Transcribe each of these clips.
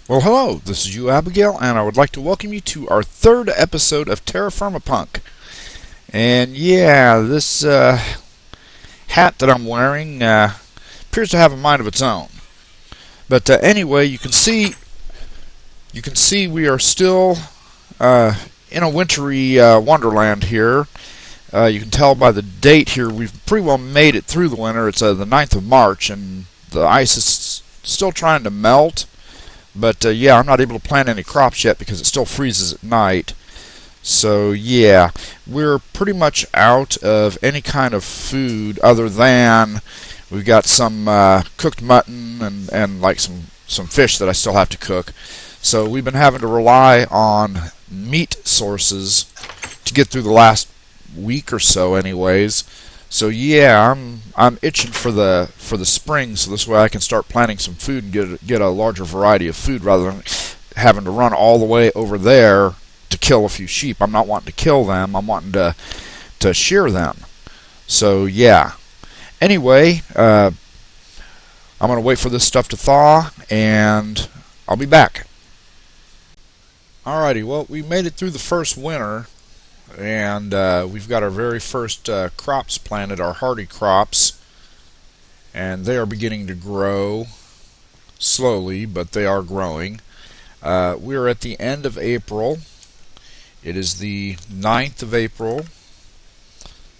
Well, hello, this is UOAbigail, and I would like to welcome you to our third episode of TerraFirmaPunk. And yeah, this hat that I'm wearing appears to have a mind of its own. But anyway, you can see we are still in a wintry wonderland here. You can tell by the date here we've pretty well made it through the winter. It's the 9th of March, and the ice is still trying to melt. But yeah, I'm not able to plant any crops yet because it still freezes at night. So yeah, we're pretty much out of any kind of food other than we've got some cooked mutton and like some fish that I still have to cook. So we've been having to rely on meat sources to get through the last week or so anyways. So yeah, I'm itching for the spring, so this way I can start planting some food and get a larger variety of food rather than having to run all the way over there to kill a few sheep. I'm not wanting to kill them. I'm wanting to shear them. So yeah. Anyway, I'm gonna wait for this stuff to thaw, and I'll be back. Alrighty. Well, we made it through the first winter. And we've got our very first crops planted, our hardy crops, and they are beginning to grow slowly, but they are growing. We are at the end of April. It is the 9th of April,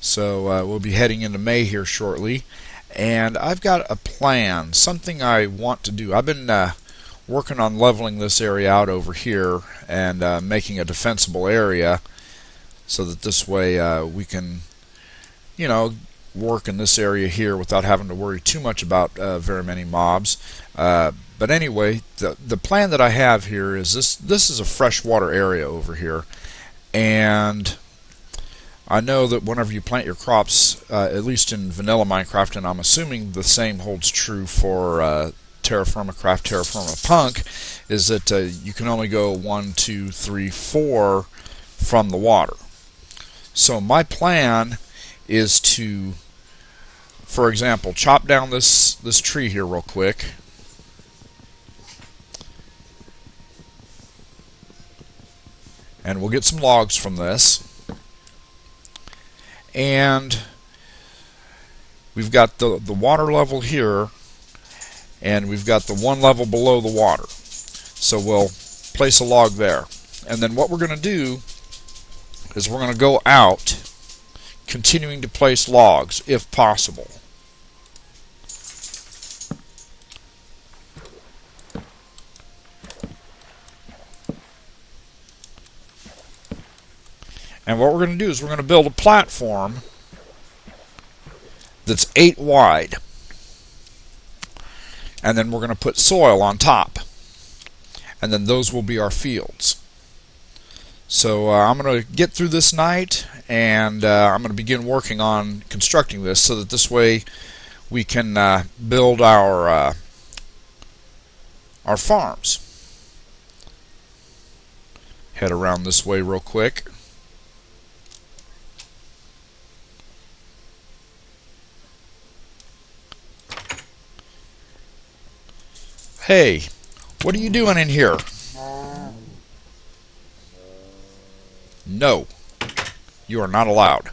so we'll be heading into May here shortly. And I've got a plan, something I want to do. I've been working on leveling this area out over here and making a defensible area, so that this way we can, work in this area here without having to worry too much about very many mobs. But anyway, the plan that I have here is this is a freshwater area over here, and I know that whenever you plant your crops, at least in vanilla Minecraft, and I'm assuming the same holds true for TerraFirmaPunk, is that you can only go 1, 2, 3, 4 from the water. So my plan is to, for example, chop down this tree here real quick. And we'll get some logs from this. And we've got the water level here, and we've got the one level below the water. So we'll place a log there. And then what we're going to do is we're going to go out, continuing to place logs if possible. And what we're going to do is we're going to build a platform that's 8 wide. And then we're going to put soil on top. And then those will be our fields. So I'm going to get through this night, and I'm going to begin working on constructing this so that this way we can build our farms. Head around this way real quick. Hey, what are you doing in here? No, you are not allowed.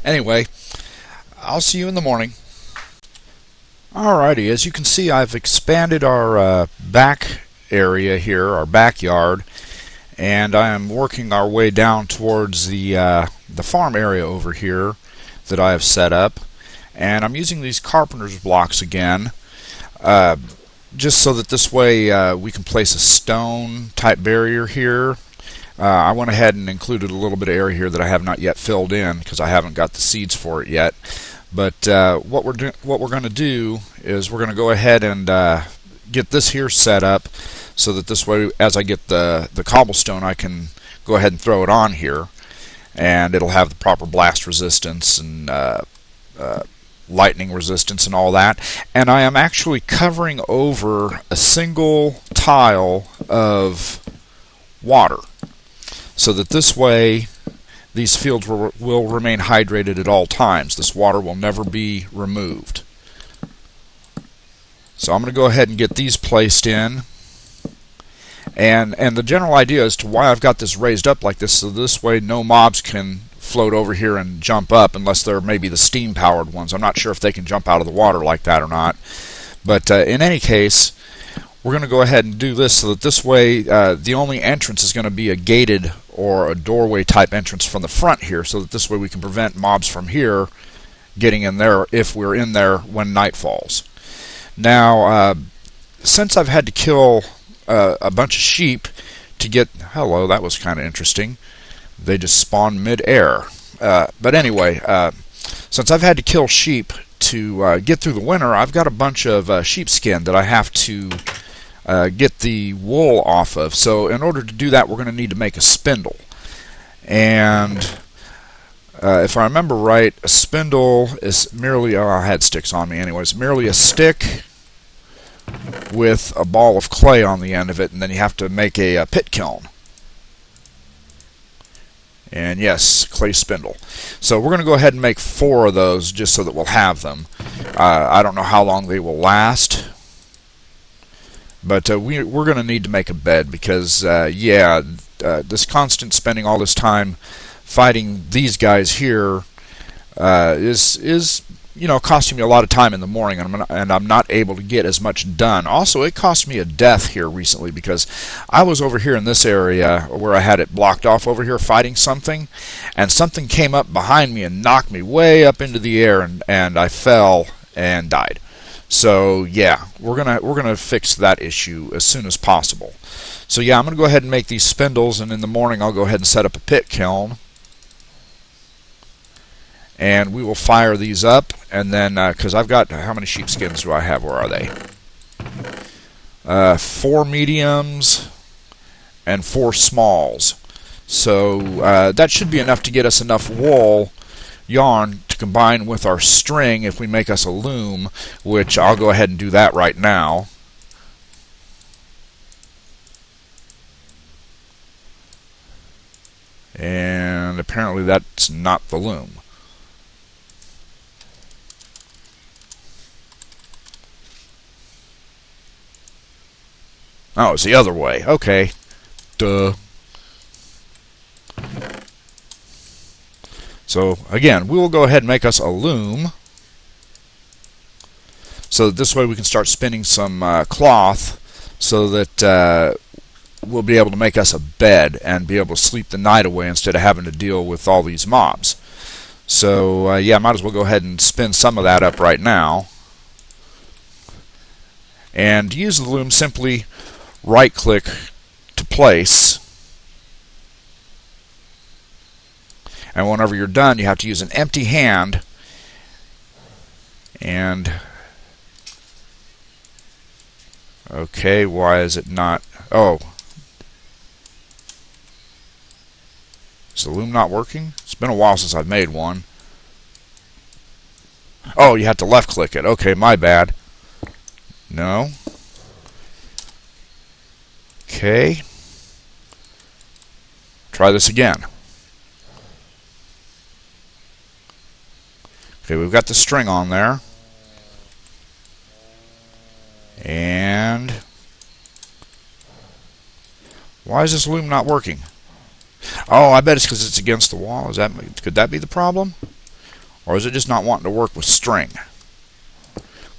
Anyway, I'll see you in the morning. Alrighty, as you can see, I've expanded our back area here, our backyard, and I am working our way down towards the farm area over here that I have set up. And I'm using these carpenter's blocks again, just so that this way we can place a stone type barrier here. I went ahead and included a little bit of area here that I have not yet filled in because I haven't got the seeds for it yet. But what we're going to do is we're going to go ahead and get this here set up so that this way, as I get the cobblestone, I can go ahead and throw it on here, and it'll have the proper blast resistance and lightning resistance and all that. And I am actually covering over a single tile of water, so that this way these fields will remain hydrated at all times. This water will never be removed. So I'm going to go ahead and get these placed in. And the general idea as to why I've got this raised up like this, so this way no mobs can float over here and jump up unless they're maybe the steam powered ones. I'm not sure if they can jump out of the water like that or not. But in any case, we're going to go ahead and do this so that this way the only entrance is going to be a gated or a doorway type entrance from the front here, so that this way we can prevent mobs from here getting in there if we're in there when night falls. Now, since I've had to kill a bunch of sheep to get... Hello, that was kind of interesting. They just spawned mid-air. But anyway, since I've had to kill sheep to get through the winter, I've got a bunch of sheepskin that I have to get the wool off of. So in order to do that, we're going to need to make a spindle. And if I remember right, a spindle is merely... Oh, I had sticks on me anyways. Merely a stick with a ball of clay on the end of it, and then you have to make a pit kiln. And yes, clay spindle. So we're going to go ahead and make 4 of those just so that we'll have them. I don't know how long they will last, but we're going to need to make a bed because, this constant spending all this time fighting these guys here is costing me a lot of time in the morning, and I'm not able to get as much done. Also, it cost me a death here recently because I was over here in this area where I had it blocked off over here fighting something, and something came up behind me and knocked me way up into the air, and I fell and died. So yeah, we're gonna fix that issue as soon as possible. So yeah, I'm gonna go ahead and make these spindles, and in the morning I'll go ahead and set up a pit kiln. And we will fire these up, and then, because I've got, how many sheepskins do I have? Where are they? 4 mediums and 4 smalls. So that should be enough to get us enough wool yarn to combine with our string if we make us a loom, which I'll go ahead and do that right now. And apparently that's not the loom. Oh, it's the other way. Okay. Duh. So, again, we will go ahead and make us a loom, so that this way we can start spinning some cloth, so that we'll be able to make us a bed and be able to sleep the night away instead of having to deal with all these mobs. So, yeah, might as well go ahead and spin some of that up right now. And to use the loom, simply right-click to place, and whenever you're done, you have to use an empty hand, and okay, why is it not? Oh, is the loom not working? It's been a while since I've made one. Oh, you have to left-click it. Okay, my bad. No. Okay. Try this again. Okay, we've got the string on there. And why is this loom not working? Oh, I bet it's because it's against the wall. Could that be the problem? Or is it just not wanting to work with string?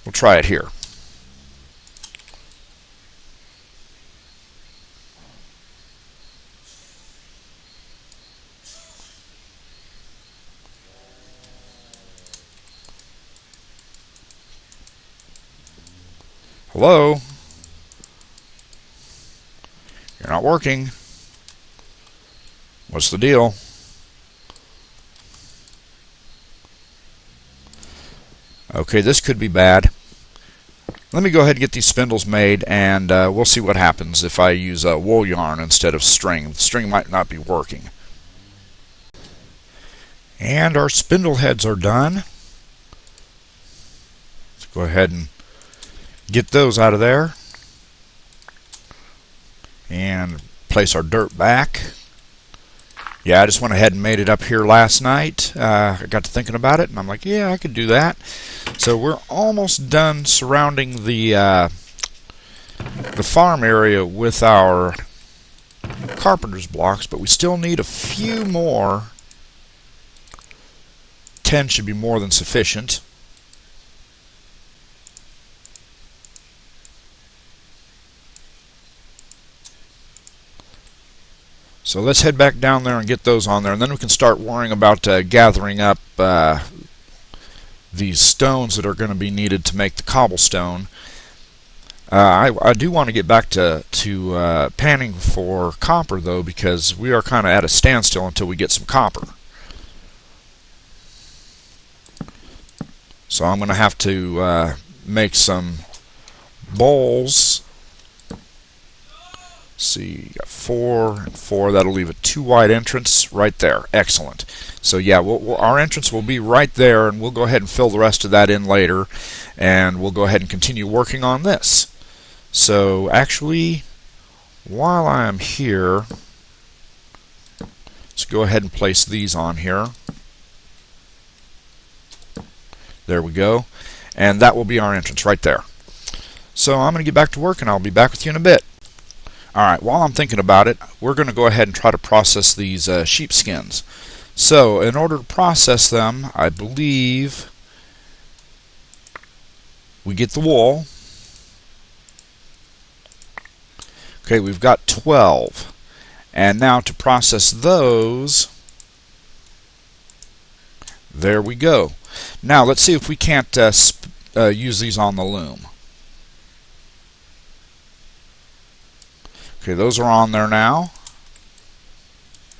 We'll try it here. Hello? You're not working. What's the deal? Okay, this could be bad. Let me go ahead and get these spindles made, and we'll see what happens if I use wool yarn instead of string. The string might not be working. And our spindle heads are done. Let's go ahead and get those out of there and place our dirt back. Yeah, I just went ahead and made it up here last night. I got to thinking about it, and I'm like, yeah, I could do that. So we're almost done surrounding the farm area with our carpenter's blocks, but we still need a few more. 10 should be more than sufficient. So let's head back down there and get those on there, and then we can start worrying about gathering up these stones that are going to be needed to make the cobblestone. I do want to get back to panning for copper, though, because we are kind of at a standstill until we get some copper. So I'm going to have to make some bowls. See, got 4 and 4. That'll leave a 2 wide entrance right there. Excellent. So yeah, our entrance will be right there, and we'll go ahead and fill the rest of that in later, and we'll go ahead and continue working on this. So actually, while I am here, let's go ahead and place these on here. There we go. And that will be our entrance right there. So I'm going to get back to work, and I'll be back with you in a bit. Alright, while I'm thinking about it, we're going to go ahead and try to process these sheepskins. So, in order to process them, I believe we get the wool. Okay, we've got 12. And now to process those, there we go. Now, let's see if we can't use these on the loom. Okay, those are on there now.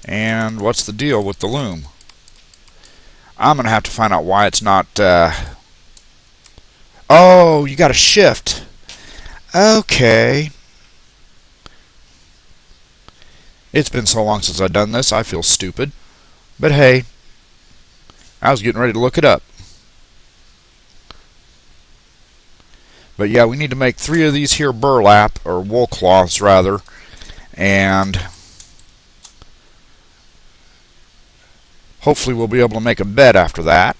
And what's the deal with the loom? I'm going to have to find out why it's not... Oh, you got to shift. Okay. It's been so long since I've done this, I feel stupid. But hey, I was getting ready to look it up. But yeah, we need to make 3 of these here burlap, or wool cloths rather, and hopefully we'll be able to make a bed after that.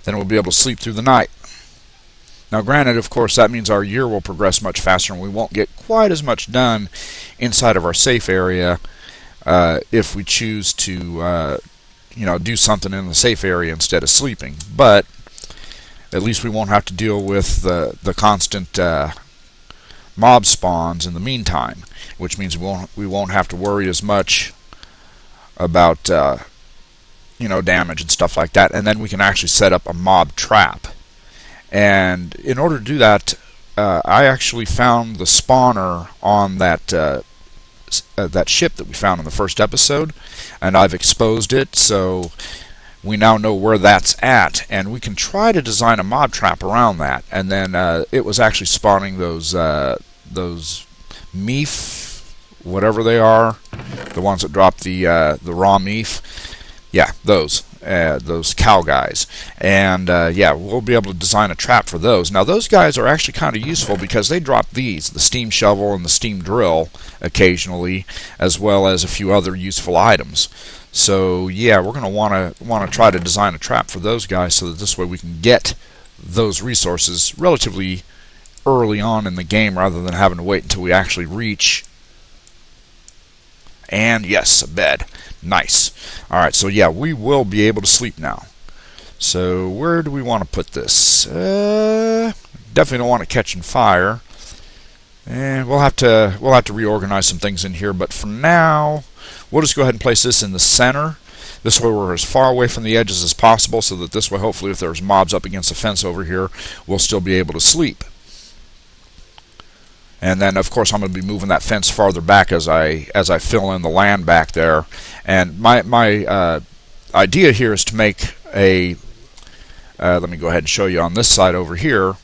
Then we'll be able to sleep through the night. Now granted, of course, that means our year will progress much faster and we won't get quite as much done inside of our safe area if we choose to do something in the safe area instead of sleeping. But at least we won't have to deal with the constant mob spawns in the meantime, which means we won't have to worry as much about damage and stuff like that. And then we can actually set up a mob trap. And in order to do that, I actually found the spawner on that ship that we found in the first episode, and I've exposed it, so we now know where that's at, and we can try to design a mob trap around that. And then it was actually spawning those meef, whatever they are, the ones that drop the raw meef. Yeah, those cow guys. And yeah, we'll be able to design a trap for those. Now those guys are actually kind of useful because they drop the steam shovel and the steam drill occasionally, as well as a few other useful items. So yeah, we're going to want to try to design a trap for those guys so that this way we can get those resources relatively early on in the game rather than having to wait until we actually reach. And yes, a bed. Nice. Alright, so yeah, we will be able to sleep now. So where do we want to put this? Definitely don't want it catching fire. And we'll have to reorganize some things in here, but for now, we'll just go ahead and place this in the center. This way we're as far away from the edges as possible, so that this way, hopefully, if there's mobs up against the fence over here, we'll still be able to sleep. And then, of course, I'm going to be moving that fence farther back as I fill in the land back there. And my idea here is to make a... let me go ahead and show you on this side over here.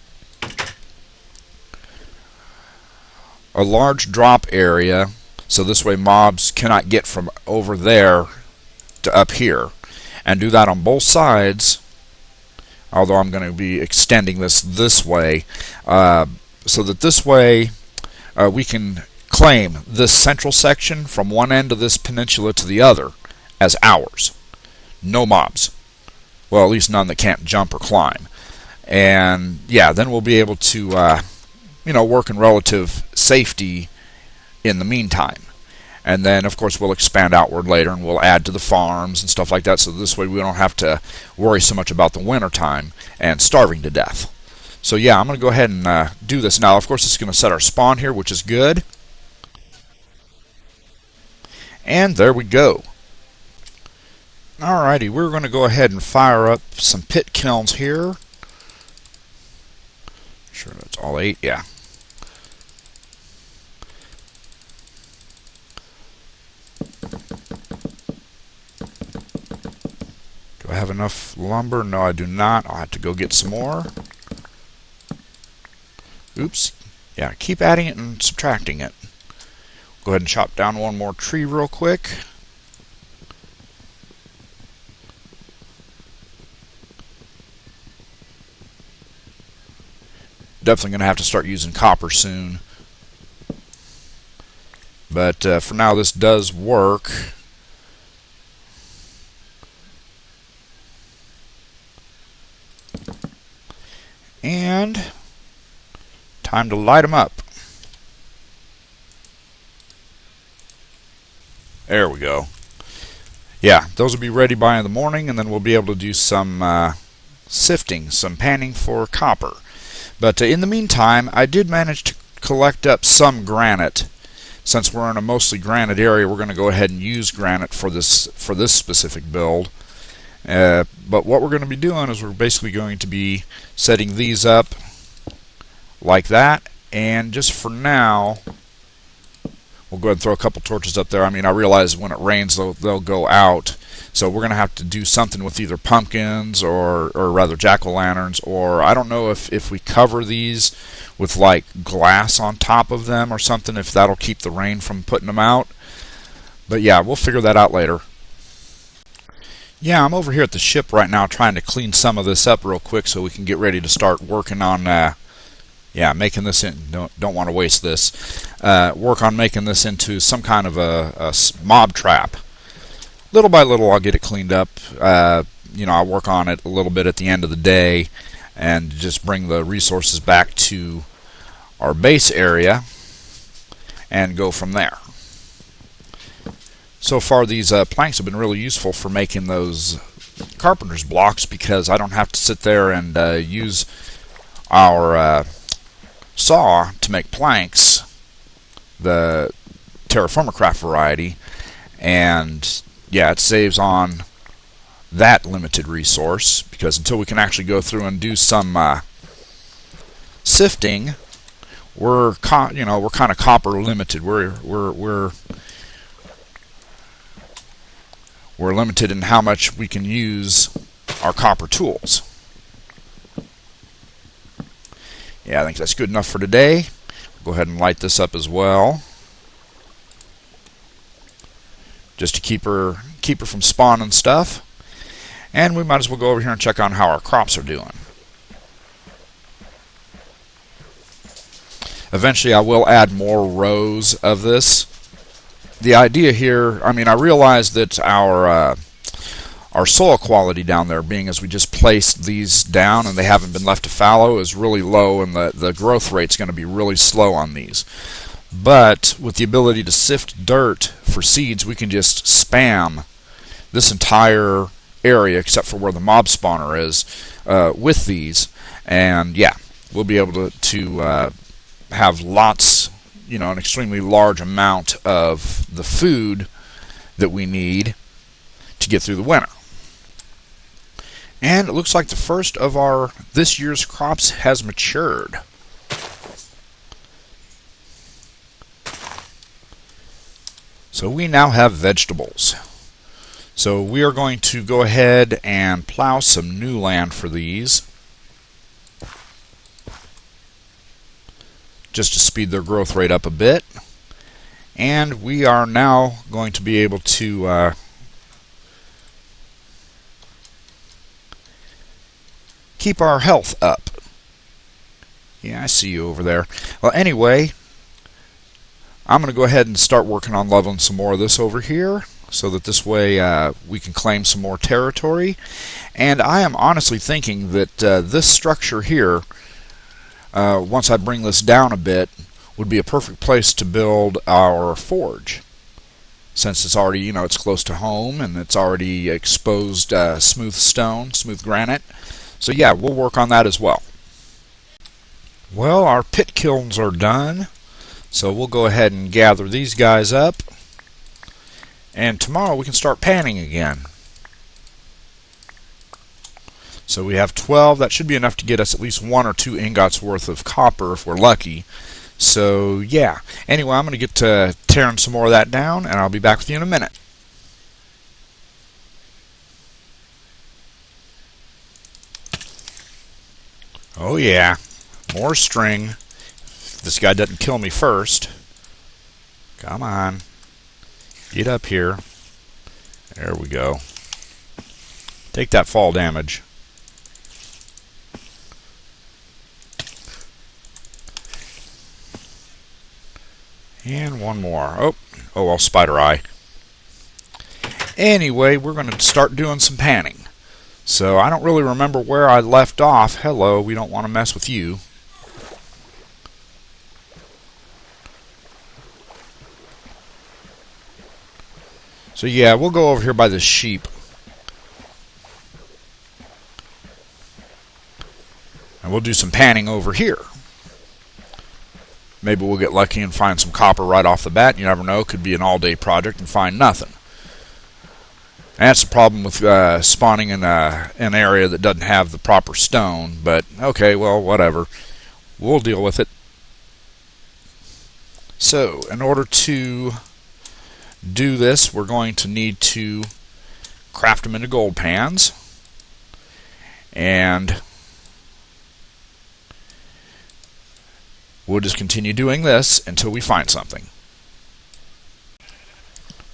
A large drop area, so this way mobs cannot get from over there to up here. And do that on both sides, although I'm going to be extending this way, so that this way we can claim this central section from one end of this peninsula to the other as ours. No mobs. Well, at least none that can't jump or climb. And yeah, then we'll be able to work in relative safety in the meantime. And then, of course, we'll expand outward later and we'll add to the farms and stuff like that, so this way we don't have to worry so much about the winter time and starving to death. So yeah, I'm going to go ahead and do this now. Of course, it's going to set our spawn here, which is good. And there we go. Alrighty, we're going to go ahead and fire up some pit kilns here. Sure that's all 8, yeah. Do I have enough lumber? No, I do not. I'll have to go get some more. Oops. Yeah, keep adding it and subtracting it. Go ahead and chop down one more tree real quick. Definitely going to have to start using copper soon. But for now, this does work. And time to light them up. There we go. Yeah, those will be ready by in the morning, and then we'll be able to do some sifting, some panning for copper. But in the meantime, I did manage to collect up some granite. Since we're in a mostly granite area, we're going to go ahead and use granite for this specific build. But what we're going to be doing is we're basically going to be setting these up like that, and just for now we'll go ahead and throw a couple torches up there. I mean, I realize when it rains they'll go out, so we're going to have to do something with either pumpkins or rather jack-o'-lanterns, or I don't know if we cover these with like glass on top of them or something, if that'll keep the rain from putting them out. But yeah, we'll figure that out later. Yeah, I'm over here at the ship right now trying to clean some of this up real quick so we can get ready to start working on making this in. Don't want to waste this. Work on making this into some kind of a mob trap. Little by little I'll get it cleaned up. I'll work on it a little bit at the end of the day and just bring the resources back to our base area and go from there. So far, these planks have been really useful for making those carpenter's blocks, because I don't have to sit there and use our saw to make planks, the TerraFirmaCraft variety, and yeah, it saves on that limited resource, because until we can actually go through and do some sifting, we're kind of copper limited. We're limited in how much we can use our copper tools. Yeah, I think that's good enough for today. Go ahead and light this up as well, just to keep her from spawning stuff. And we might as well go over here and check on how our crops are doing. Eventually I will add more rows of this. The idea here, I mean, I realize that our soil quality down there, being as we just placed these down and they haven't been left to fallow, is really low, and the growth rate's going to be really slow on these. But with the ability to sift dirt for seeds, we can just spam this entire area except for where the mob spawner is with these, and yeah, we'll be able to have lots, an extremely large amount of the food that we need to get through the winter. And it looks like the first of this year's crops has matured. So we now have vegetables. So we are going to go ahead and plow some new land for these, just to speed their growth rate up a bit. And we are now going to be able to keep our health up. Yeah, I see you over there. Well, anyway, I'm going to go ahead and start working on leveling some more of this over here, so that this way we can claim some more territory. And I am honestly thinking that this structure here, once I bring this down a bit, would be a perfect place to build our forge, since it's already, it's close to home and it's already exposed smooth stone, smooth granite. So yeah, we'll work on that as well. Well, our pit kilns are done, so we'll go ahead and gather these guys up, and tomorrow we can start panning again. So we have 12. That should be enough to get us at least 1 or 2 ingots worth of copper if we're lucky. So yeah, anyway, I'm going to get to tearing some more of that down, and I'll be back with you in a minute. Oh yeah, more string. If this guy doesn't kill me first. Come on, get up here. There we go. Take that fall damage. And one more. Oh, spider eye. Anyway, we're going to start doing some panning. So I don't really remember where I left off. Hello, we don't want to mess with you. So yeah, we'll go over here by the sheep. And we'll do some panning over here. Maybe we'll get lucky and find some copper right off the bat. You never know. Could be an all-day project and find nothing. And that's the problem with spawning in an area that doesn't have the proper stone. But, okay, well, whatever. We'll deal with it. So, in order to do this, we're going to need to craft them into gold pans. And we'll just continue doing this until we find something.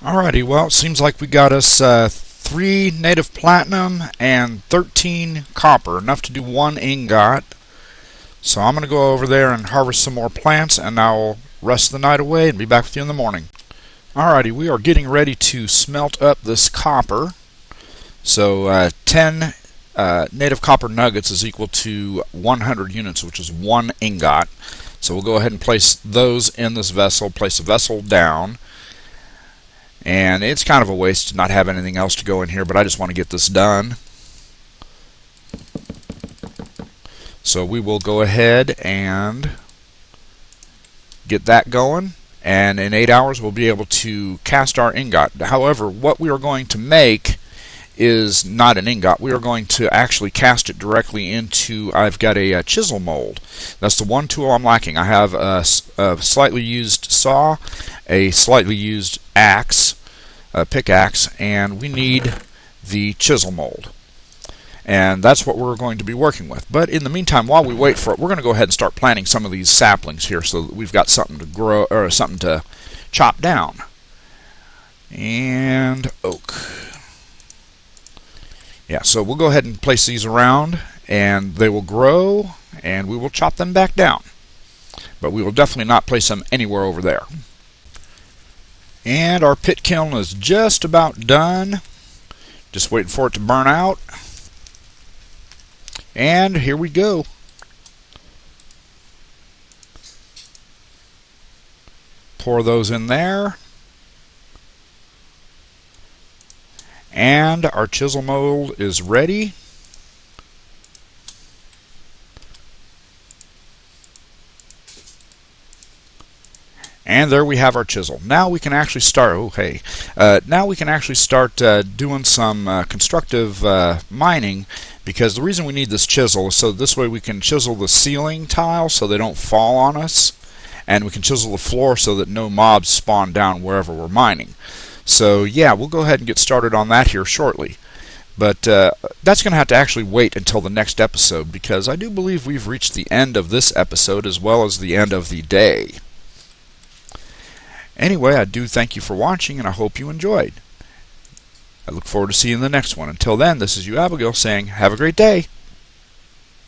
Alrighty, well, it seems like we got us 3 native platinum and 13 copper, enough to do 1 ingot. So I'm going to go over there and harvest some more plants, and I'll rest the night away and be back with you in the morning. Alrighty, we are getting ready to smelt up this copper. So 10 native copper nuggets is equal to 100 units, which is 1 ingot. So we'll go ahead and place those in this vessel, place the vessel down. And it's kind of a waste to not have anything else to go in here, but I just want to get this done. So we will go ahead and get that going. And in 8 hours we'll be able to cast our ingot. However, what we are going to make is not an ingot. We are going to actually cast it directly into, I've got a chisel mold. That's the one tool I'm lacking. I have a slightly used saw, a slightly used axe, a pickaxe, and we need the chisel mold. And that's what we're going to be working with. But in the meantime, while we wait for it, we're going to go ahead and start planting some of these saplings here so that we've got something to grow, or something to chop down. And oak. Yeah, so we'll go ahead and place these around, and they will grow, and we will chop them back down. But we will definitely not place them anywhere over there. And our pit kiln is just about done. Just waiting for it to burn out. And here we go. Pour those in there. And our chisel mold is ready. And there we have our chisel. Now we can actually start. Now we can actually start doing some constructive mining, because the reason we need this chisel is so this way we can chisel the ceiling tile so they don't fall on us, and we can chisel the floor so that no mobs spawn down wherever we're mining. So yeah, we'll go ahead and get started on that here shortly. But that's going to have to actually wait until the next episode, because I do believe we've reached the end of this episode as well as the end of the day. Anyway, I do thank you for watching, and I hope you enjoyed. I look forward to seeing the next one. Until then, this is UOAbigail saying, have a great day.